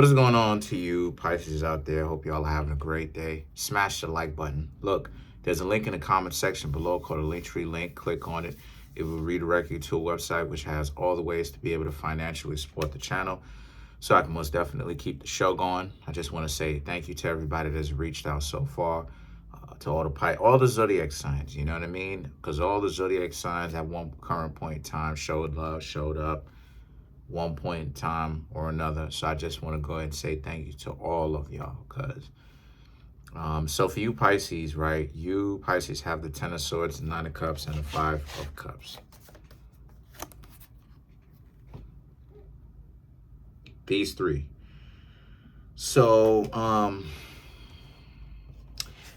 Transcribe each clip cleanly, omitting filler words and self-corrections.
What is going on to you Pisces out there? Hope y'all are having a great day. Smash the like button. Look, there's a link in the comment section below called a Linktree link. Click on it. It will redirect you to a website which has all the ways to be able to financially support the channel so I can most definitely keep the show going. I just want to say thank you to everybody that's reached out so far, to all the zodiac signs, you know what I mean? Because all the zodiac signs at one current point in time showed love, showed up, one point in time or another. So I just want to go ahead and say thank you to all of y'all. Because so for you Pisces, right, you Pisces have the Ten of Swords, the Nine of Cups, and the Five of Cups. These three. So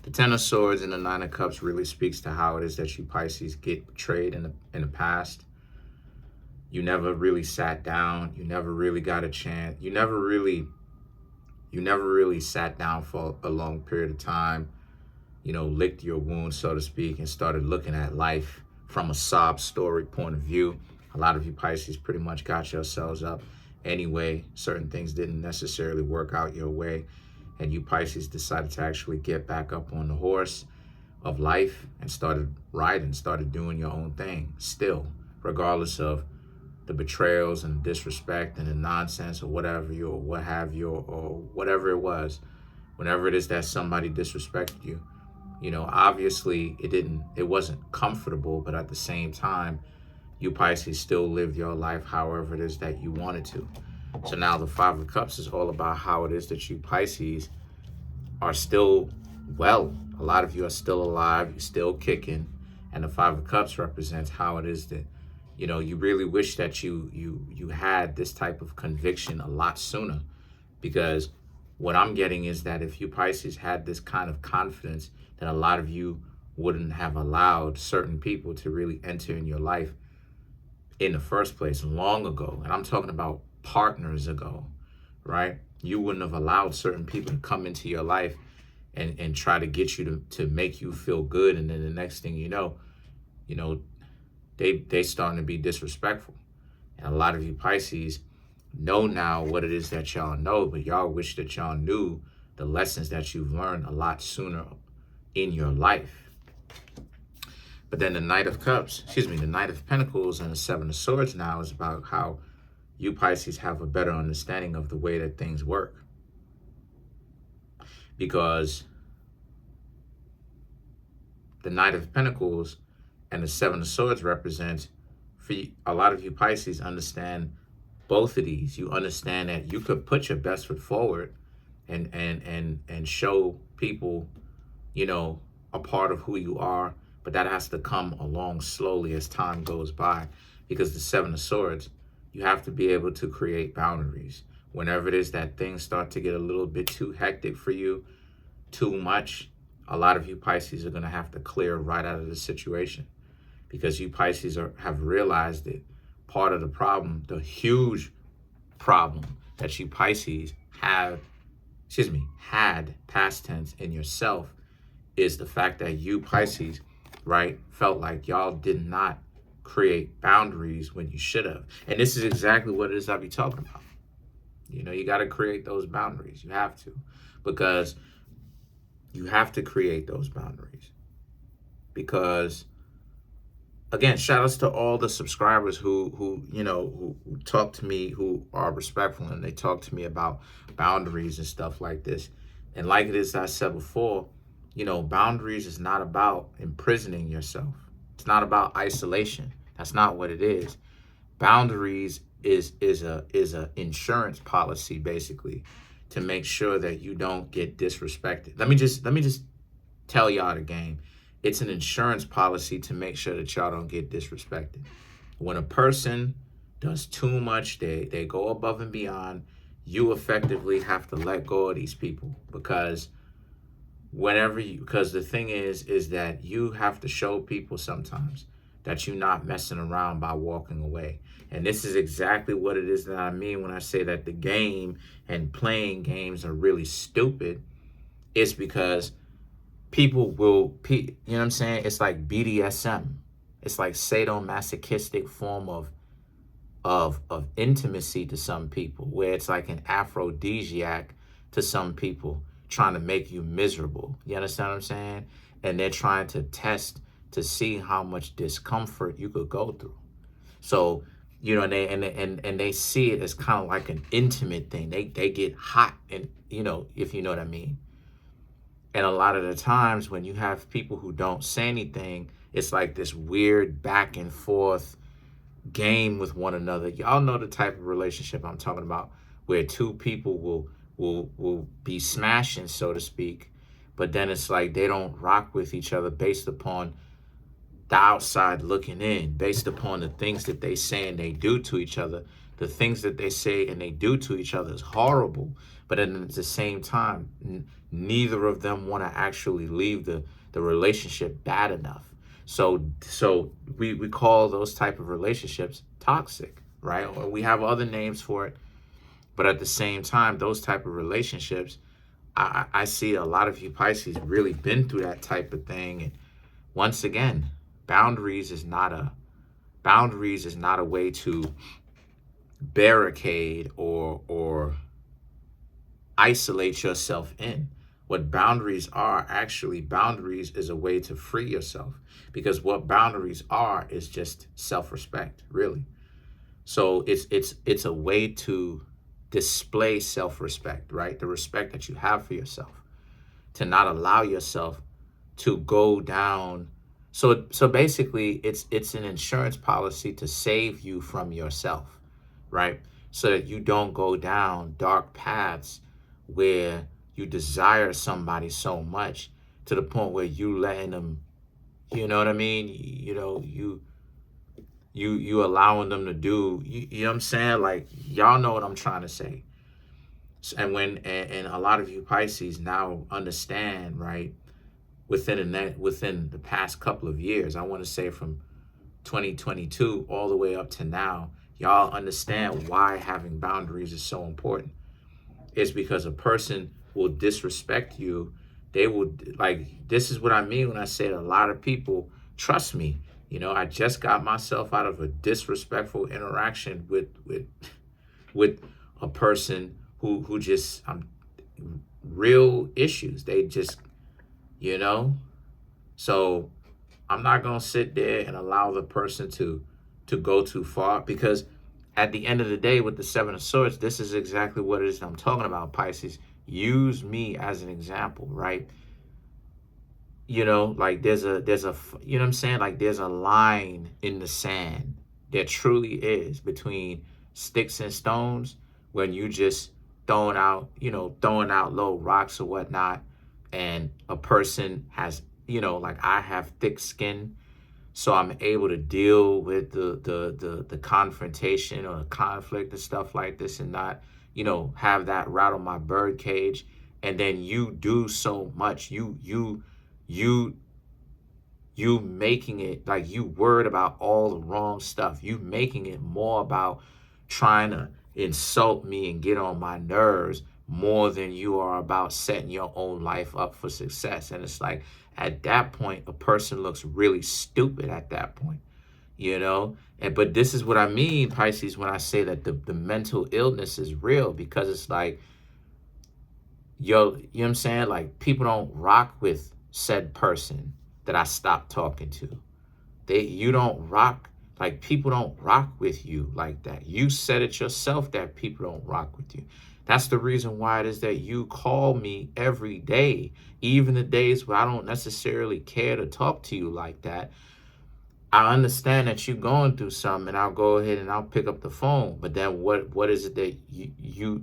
the Ten of Swords and the Nine of Cups really speaks to how it is that you Pisces get betrayed in the past. You never really sat down. You never really got a chance. You never really sat down for a long period of time, licked your wounds, so to speak, and started looking at life from a sob story point of view. A lot of you Pisces pretty much got yourselves up anyway. Certain things didn't necessarily work out your way, and you Pisces decided to actually get back up on the horse of life and started riding, started doing your own thing still, regardless of the betrayals and disrespect and the nonsense or whatever you or what have you or whatever it was. Whenever it is that somebody disrespected you, obviously it wasn't comfortable, but at the same time, you Pisces still lived your life however it is that you wanted to. So now the Five of Cups is all about how it is that you Pisces are still well. A lot of you are still alive, you're still kicking, and the Five of Cups represents how it is that you really wish that you had this type of conviction a lot sooner, because what I'm getting is that if you Pisces had this kind of confidence, then a lot of you wouldn't have allowed certain people to really enter in your life in the first place long ago. And I'm talking about partners ago, right? You wouldn't have allowed certain people to come into your life and try to get you to make you feel good. And then the next thing you know, they starting to be disrespectful. And a lot of you Pisces know now what it is that y'all know, but y'all wish that y'all knew the lessons that you've learned a lot sooner in your life. But then the Knight of Pentacles and the Seven of Swords now is about how you Pisces have a better understanding of the way that things work. Because the Knight of Pentacles and the Seven of Swords represents, for a lot of you Pisces understand both of these. You understand that you could put your best foot forward and show people, a part of who you are, but that has to come along slowly as time goes by. Because the Seven of Swords, you have to be able to create boundaries. Whenever it is that things start to get a little bit too hectic for you, too much, a lot of you Pisces are going to have to clear right out of the situation. Because you Pisces have realized that part of the problem, the huge problem that you Pisces had past tense in yourself, is the fact that you Pisces, right, felt like y'all did not create boundaries when you should have. And this is exactly what it is I be talking about. You got to create those boundaries. You have to, because you have to create those boundaries. Because again, shout outs to all the subscribers who talk to me, who are respectful, and they talk to me about boundaries and stuff like this. And like it is I said before, boundaries is not about imprisoning yourself. It's not about isolation. That's not what it is. Boundaries is a insurance policy, basically, to make sure that you don't get disrespected. Let me just tell y'all the game. It's an insurance policy to make sure that y'all don't get disrespected. When a person does too much, they go above and beyond, you effectively have to let go of these people. Because the thing is that you have to show people sometimes that you're not messing around by walking away. And this is exactly what it is that I mean when I say that the game and playing games are really stupid. It's because people will, what I'm saying? It's like BDSM. It's like sadomasochistic form of of intimacy to some people, where it's like an aphrodisiac to some people, trying to make you miserable. You understand what I'm saying? And they're trying to test to see how much discomfort you could go through. So, you know, and they see it as kind of like an intimate thing. They get hot, and you know, if you know what I mean. And a lot of the times when you have people who don't say anything, it's like this weird back and forth game with one another. Y'all know the type of relationship I'm talking about, where two people will be smashing, so to speak, but then it's like they don't rock with each other based upon the outside looking in, based upon the things that they say and they do to each other. The things that they say and they do to each other is horrible, but then at the same time, neither of them want to actually leave the relationship bad enough. So we call those type of relationships toxic, right? Or we have other names for it, but at the same time, those type of relationships, I see a lot of you Pisces really been through that type of thing. And once again, boundaries is not a way to barricade or isolate yourself in. What boundaries are, actually, boundaries is a way to free yourself, because what boundaries are is just self-respect, really. So it's a way to display self-respect, right? The respect that you have for yourself, to not allow yourself to go down. So basically, it's an insurance policy to save you from yourself, right? So that you don't go down dark paths where you desire somebody so much to the point where you letting them, you know what I mean? You know, you allowing them to do, you know what I'm saying? Like, y'all know what I'm trying to say. And and a lot of you Pisces now understand, right? Within the past couple of years, I want to say from 2022 all the way up to now, y'all understand why having boundaries is so important. It's because a person will disrespect you. They will, like, this is what I mean when I say a lot of people, trust me, you know, I just got myself out of a disrespectful interaction with a person who just, real issues. They just, you know, so I'm not going to sit there and allow the person to go too far, because at the end of the day, with the Seven of Swords, this is exactly what it is I'm talking about, Pisces. Use me as an example, right? You know, like there's a, you know what I'm saying? Like there's a line in the sand. There truly is, between sticks and stones, when you just throwing out low rocks or whatnot, and a person has, you know, like I have thick skin, so I'm able to deal with the confrontation or the conflict and stuff like this, and not, you know, have that rattle my bird cage. And then you do so much, you making it like you worried about all the wrong stuff. You making it more about trying to insult me and get on my nerves more than you are about setting your own life up for success. And it's like, at that point, a person looks really stupid at that point, you know? But this is what I mean, Pisces, when I say that the mental illness is real, because it's like, yo, you know what I'm saying? Like, people don't rock with said person that I stopped talking to. You don't rock, like, people don't rock with you like that. You said it yourself that people don't rock with you. That's the reason why it is that you call me every day, even the days where I don't necessarily care to talk to you like that. I understand that you're going through something, and I'll go ahead and I'll pick up the phone. But then what is it that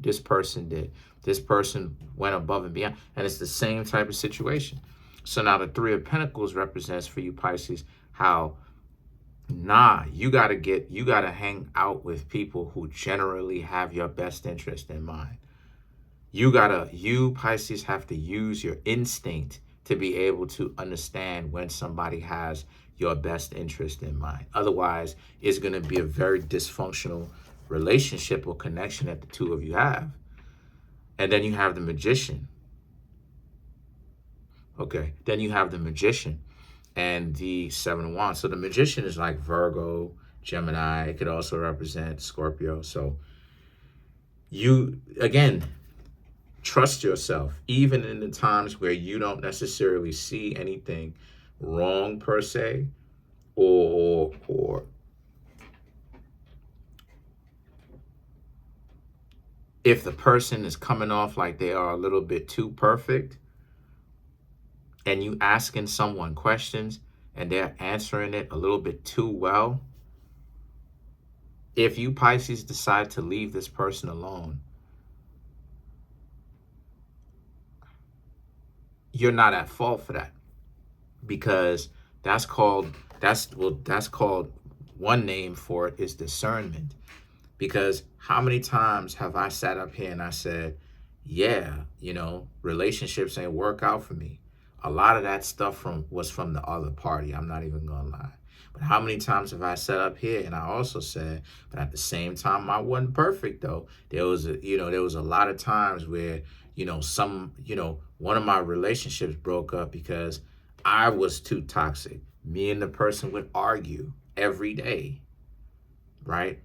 this person did? This person went above and beyond, and it's the same type of situation. So now the Three of Pentacles represents for you Pisces how, you gotta hang out with people who generally have your best interest in mind. You Pisces have to use your instinct to be able to understand when somebody has your best interest in mind. Otherwise, it's going to be a very dysfunctional relationship or connection that the two of you have. And then you have the Magician. Okay, then you have the Magician and the Seven of Wands. So the Magician is like Virgo, Gemini. It could also represent Scorpio. So you, again, trust yourself, even in the times where you don't necessarily see anything wrong per se, or if the person is coming off like they are a little bit too perfect, and you asking someone questions and they're answering it a little bit too well, if you Pisces decide to leave this person alone, you're not at fault for that, because that's called one name for it is discernment. Because how many times have I sat up here and I said, yeah, relationships ain't work out for me. A lot of that stuff was from the other party. I'm not even gonna lie. But how many times have I sat up here and I also said, but at the same time, I wasn't perfect though. There was a lot of times where, one of my relationships broke up because I was too toxic. Me and the person would argue every day, right?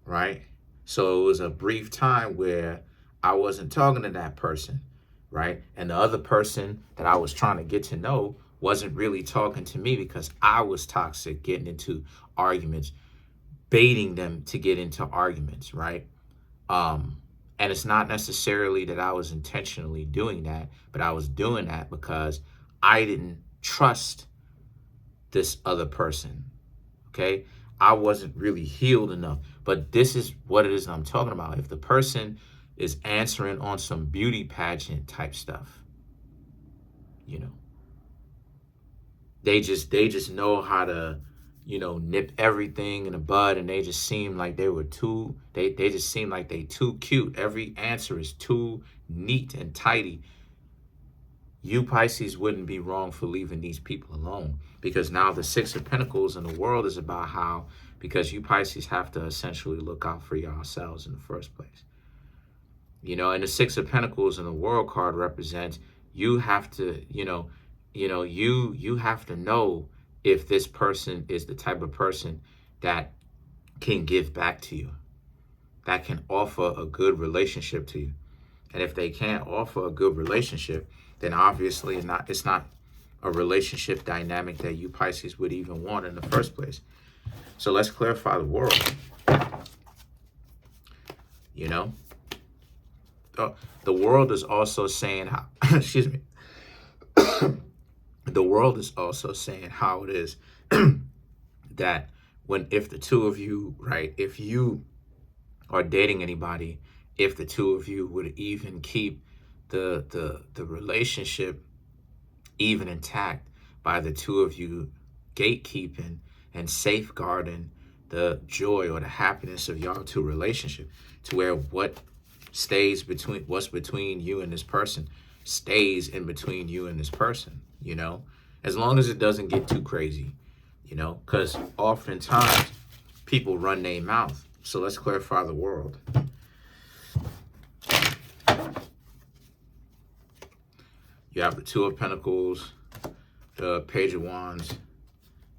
Right? So it was a brief time where I wasn't talking to that person, right? And the other person that I was trying to get to know wasn't really talking to me because I was toxic, getting into arguments, baiting them to get into arguments, right? And it's not necessarily that I was intentionally doing that, but I was doing that because I didn't trust this other person, okay? I wasn't really healed enough. But this is what it is I'm talking about. If the person is answering on some beauty pageant type stuff, they just know how to, nip everything in the bud, and they just seem like they just seem like they too cute. Every answer is too neat and tidy. You Pisces wouldn't be wrong for leaving these people alone, because now the Six of Pentacles in the world is about how, because you Pisces have to essentially look out for yourselves in the first place. And the Six of Pentacles in the world card represents you have to, you have to know if this person is the type of person that can give back to you, that can offer a good relationship to you. And if they can't offer a good relationship, then obviously it's not a relationship dynamic that you Pisces would even want in the first place. So let's clarify the world. The world is also saying how, excuse me, the world is also saying how it is that if the two of you, right, if you are dating anybody, if the two of you would even keep the relationship even intact by the two of you gatekeeping and safeguarding the joy or the happiness of y'all two relationship, to where what's between you and this person stays in between you and this person, as long as it doesn't get too crazy, because oftentimes people run their mouth. So let's clarify the world. You have the Two of Pentacles, the Page of Wands,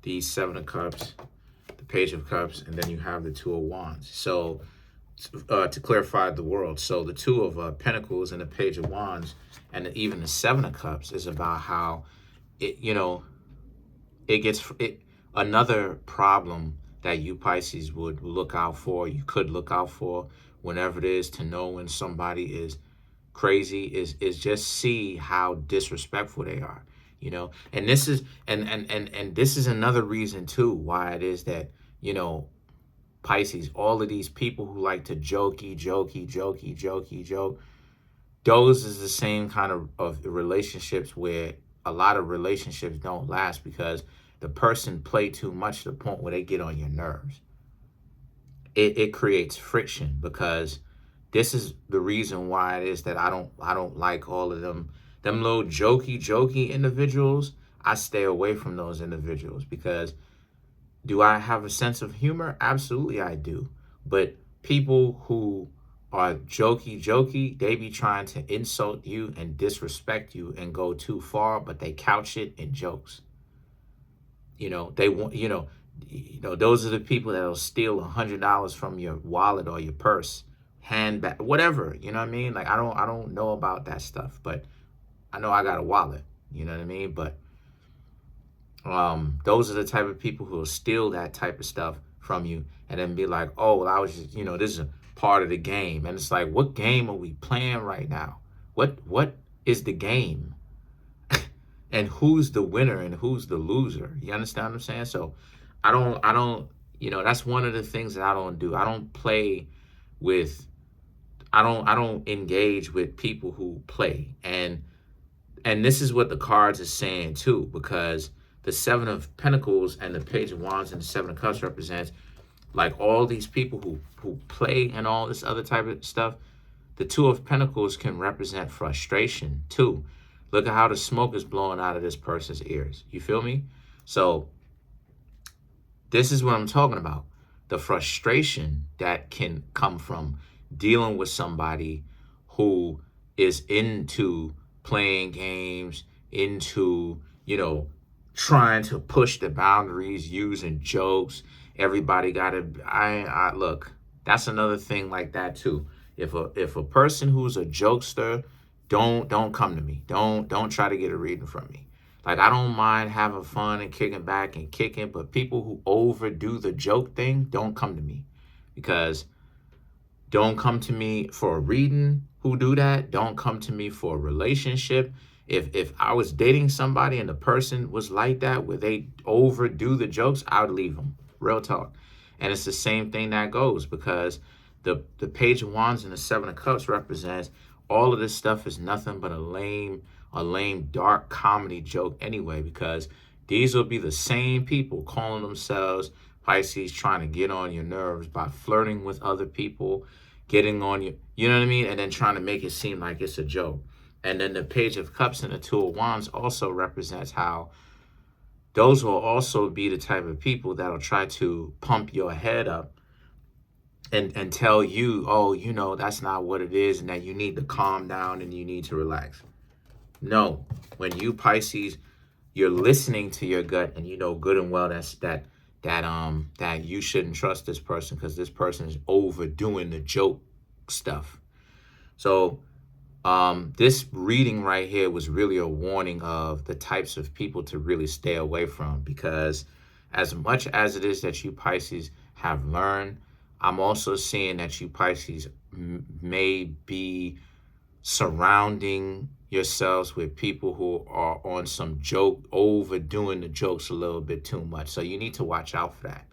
the Seven of Cups, the Page of Cups, and then you have the Two of Wands. So to clarify the world, so the Two of Pentacles and the Page of Wands and even the Seven of Cups is about how it, another problem that you Pisces would look out for, you could look out for whenever it is to know when somebody is crazy, is just see how disrespectful they are, and this is and this is another reason too why it is that Pisces, all of these people who like to joke, those is the same kind of relationships where a lot of relationships don't last, because the person play too much to the point where they get on your nerves. It creates friction, because this is the reason why it is that I don't like all of them little jokey individuals. I stay away from those individuals, because do I have a sense of humor? Absolutely I do. But people who are jokey, they be trying to insult you and disrespect you and go too far, but they couch it in jokes. They want, You know, those are the people that'll steal $100 from your wallet or your purse, handbag, whatever. You know what I mean? Like, I don't know about that stuff, but I know I got a wallet. You know what I mean? But those are the type of people who will steal that type of stuff from you and then be like, oh, well, I was just, you know, this is a part of the game. And it's like, what game are we playing right now? What is the game? And who's the winner and who's the loser? You understand what I'm saying? So I don't, you know, that's one of the things that I don't do. I don't play with, I don't engage with people who play. And this is what the cards are saying too, because the Seven of Pentacles and the Page of Wands and the Seven of Cups represents like all these people who play and all this other type of stuff. The Two of Pentacles can represent frustration too. Look at how the smoke is blowing out of this person's ears. You feel me? So this is what I'm talking about. The frustration that can come from dealing with somebody who is into playing games, into, you know, trying to push the boundaries, using jokes. Everybody got to, I look, that's another thing like that too. If a person who's a jokester, don't come to me. Don't try to get a reading from me. Like, I don't mind having fun and kicking back and kicking, but people who overdo the joke thing, don't come to me. Because don't come to me for a reading who do that. Don't come to me for a relationship. If I was dating somebody and the person was like that, where they overdo the jokes, I would leave them. Real talk. And it's the same thing that goes, because the Page of Wands and the Seven of Cups represents all of this stuff is nothing but a lame dark comedy joke anyway, because these will be the same people calling themselves Pisces, trying to get on your nerves by flirting with other people, getting on you, you know what I mean? And then trying to make it seem like it's a joke. And then the Page of Cups and the Two of Wands also represents how those will also be the type of people that'll try to pump your head up and tell you, oh, you know, that's not what it is, and that you need to calm down and you need to relax. No, when you Pisces, you're listening to your gut, and you know good and well that you shouldn't trust this person because this person is overdoing the joke stuff. So this reading right here was really a warning of the types of people to really stay away from, because as much as it is that you Pisces have learned, I'm also seeing that you Pisces may be surrounding yourselves with people who are on some joke, overdoing the jokes a little bit too much. So you need to watch out for that.